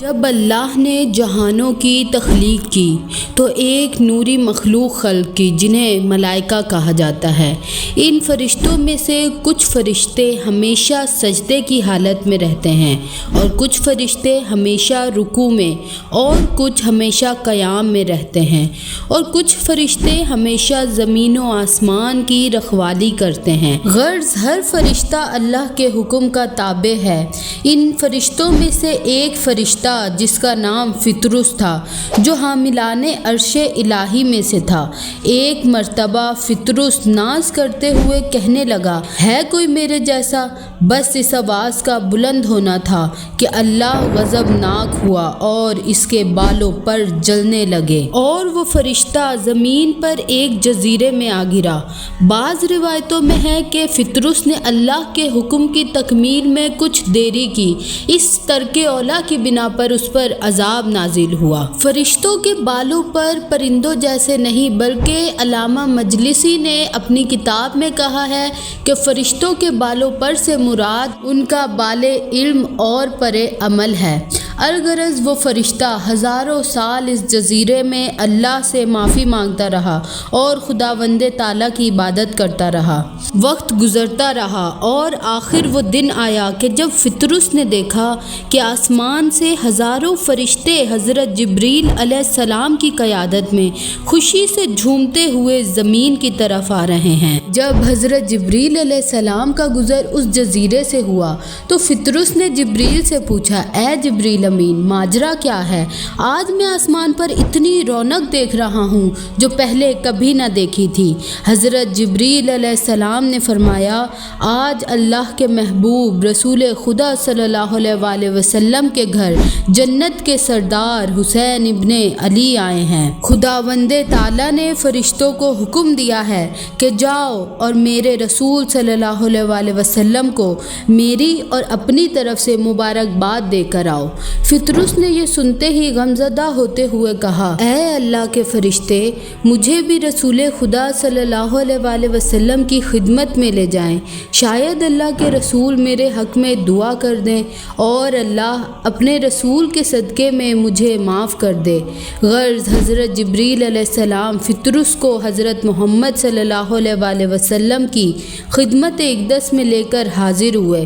جب اللہ نے جہانوں کی تخلیق کی تو ایک نوری مخلوق خلق کی جنہیں ملائکہ کہا جاتا ہے۔ ان فرشتوں میں سے کچھ فرشتے ہمیشہ سجدے کی حالت میں رہتے ہیں اور کچھ فرشتے ہمیشہ رکوع میں اور کچھ ہمیشہ قیام میں رہتے ہیں اور کچھ فرشتے ہمیشہ زمین و آسمان کی رکھوالی کرتے ہیں۔ غرض ہر فرشتہ اللہ کے حکم کا تابع ہے۔ ان فرشتوں میں سے ایک فرشتہ جس کا نام فطرس تھا جو حاملان عرش الہی میں سے تھا، ایک مرتبہ فطرس ناز کرتے ہوئے کہنے لگا، ہے کوئی میرے جیسا؟ بس اس آواز کا بلند ہونا تھا کہ اللہ غضبناک ہوا اور اس کے بالوں پر جلنے لگے اور وہ فرشتہ زمین پر ایک جزیرے میں آ گرا۔ بعض روایتوں میں ہے کہ فطرس نے اللہ کے حکم کی تکمیل میں کچھ دیری کی، اس ترک اولیٰ کی بنا پر اس پر عذاب نازل ہوا۔ فرشتوں کے بالوں پر پرندوں جیسے نہیں، بلکہ علامہ مجلسی نے اپنی کتاب میں کہا ہے کہ فرشتوں کے بالوں پر سے مراد ان کا بال علم اور پر عمل ہے۔ الغرض وہ فرشتہ ہزاروں سال اس جزیرے میں اللہ سے معافی مانگتا رہا اور خداوند تعالیٰ کی عبادت کرتا رہا۔ وقت گزرتا رہا اور آخر وہ دن آیا کہ جب فطرس نے دیکھا کہ آسمان سے ہزاروں فرشتے حضرت جبریل علیہ السلام کی قیادت میں خوشی سے جھومتے ہوئے زمین کی طرف آ رہے ہیں۔ جب حضرت جبریل علیہ السلام کا گزر اس جزیرے سے ہوا تو فطرس نے جبریل سے پوچھا، اے جبریل امین، ماجرا کیا ہے؟ آج میں آسمان پر اتنی رونق دیکھ رہا ہوں جو پہلے کبھی نہ دیکھی تھی۔ حضرت جبریل علیہ السلام نے فرمایا، آج اللہ کے محبوب رسول خدا صلی اللہ علیہ وسلم کے گھر جنت کے سردار حسین ابن علی آئے ہیں۔ خداوند تعالیٰ نے فرشتوں کو حکم دیا ہے کہ جاؤ اور میرے رسول صلی اللہ علیہ وسلم کو میری اور اپنی طرف سے مبارکباد دے کر آؤ۔ فطرس نے یہ سنتے ہی غمزدہ ہوتے ہوئے کہا، اے اللہ کے فرشتے، مجھے بھی رسول خدا صلی اللہ علیہ وسلم کی خدمت میں لے جائیں، شاید اللہ کے رسول میرے حق میں دعا کر دیں اور اللہ اپنے رسول کے صدقے میں مجھے معاف کر دے۔ غرض حضرت جبریل علیہ السلام فطرس کو حضرت محمد صلی اللہ علیہ وسلم کی خدمت اقدس میں لے کر حاضر ہوئے۔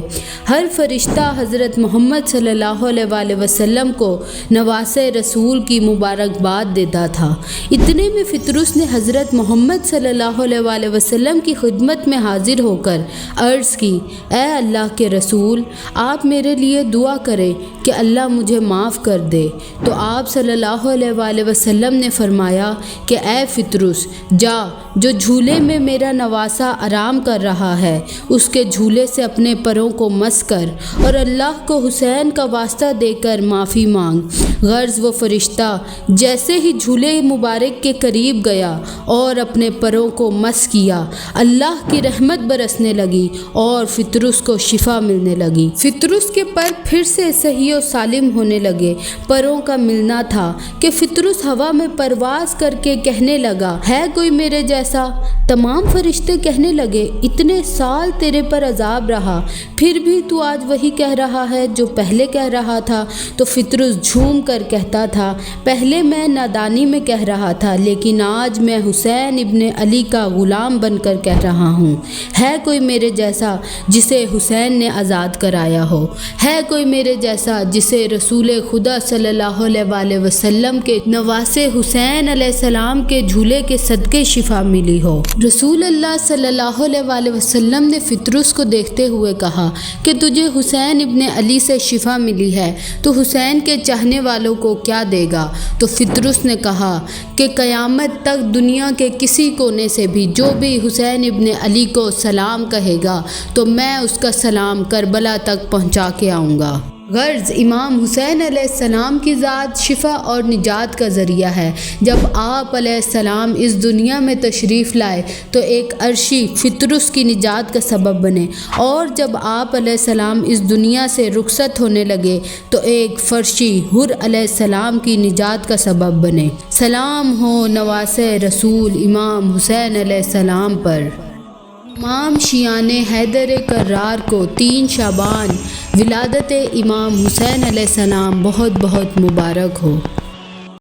ہر فرشتہ حضرت محمد صلی اللہ علیہ وسلم کو نواسے رسول کی مبارکباد دیتا تھا۔ اتنے میں فطرس نے حضرت محمد صلی اللہ علیہ وسلم کی خدمت میں حاضر ہو کر عرض کی، اے اللہ کے رسول، آپ میرے لیے دعا کریں کہ اللہ مجھے معاف کر دے۔ تو آپ صلی اللہ علیہ وسلم نے فرمایا کہ اے فطرس، جا، جو جھولے میں میرا نواسا آرام کر رہا ہے اس کے جھولے سے اپنے پروں کو مس کر اور اللہ کو حسین کا واسطہ دے کر معافی مانگ۔ غرض وہ فرشتہ جیسے ہی جھولے مبارک کے قریب گیا اور اپنے پروں کو مس کیا، اللہ کی رحمت برسنے لگی اور فطرس کو شفا ملنے لگی۔ فطرس کے پر پھر سے صحیح و سالم ہونے لگے۔ پروں کا ملنا تھا کہ فطرس ہوا میں پرواز کر کے کہنے لگا، ہے کوئی میرے جیسا؟ تمام فرشتے کہنے لگے، اتنے سال تیرے پر عذاب رہا، پھر بھی تو آج وہی کہہ رہا ہے جو پہلے کہہ رہا تھا۔ تو فطرس جھوم کر کہتا تھا، پہلے میں نادانی میں کہہ رہا تھا، لیکن آج میں حسین ابن علی کا غلام بن کر کہہ رہا ہوں۔ ہے کوئی میرے جیسا جسے حسین نے آزاد کرایا ہو؟ ہے کوئی میرے جیسا جسے رسول خدا صلی اللہ علیہ وسلم کے نواسے حسین علیہ السلام کے جھولے کے صدقے شفا ملی ہو؟ رسول اللہ صلی اللہ علیہ وسلم نے فطرس کو دیکھتے ہوئے کہا کہ تجھے حسین ابن علی سے شفا ملی ہے تو حسین کے چاہنے والوں کو کیا دے گا؟ تو فطرس نے کہا کہ قیامت تک دنیا کے کسی کونے سے بھی جو بھی حسین ابن علی کو سلام کہے گا تو میں اس کا سلام کربلا تک پہنچا کے آؤں گا۔ غرض امام حسین علیہ السلام کی ذات شفا اور نجات کا ذریعہ ہے۔ جب آپ علیہ السلام اس دنیا میں تشریف لائے تو ایک عرشی فطرس کی نجات کا سبب بنے، اور جب آپ علیہ السلام اس دنیا سے رخصت ہونے لگے تو ایک فرشی حر علیہ السلام کی نجات کا سبب بنے۔ سلام ہو نواسے رسول امام حسین علیہ السلام پر۔ تمام شیعان حیدر کرار کو 3 شعبان ولادت امام حسین علیہ السلام بہت بہت مبارک ہو۔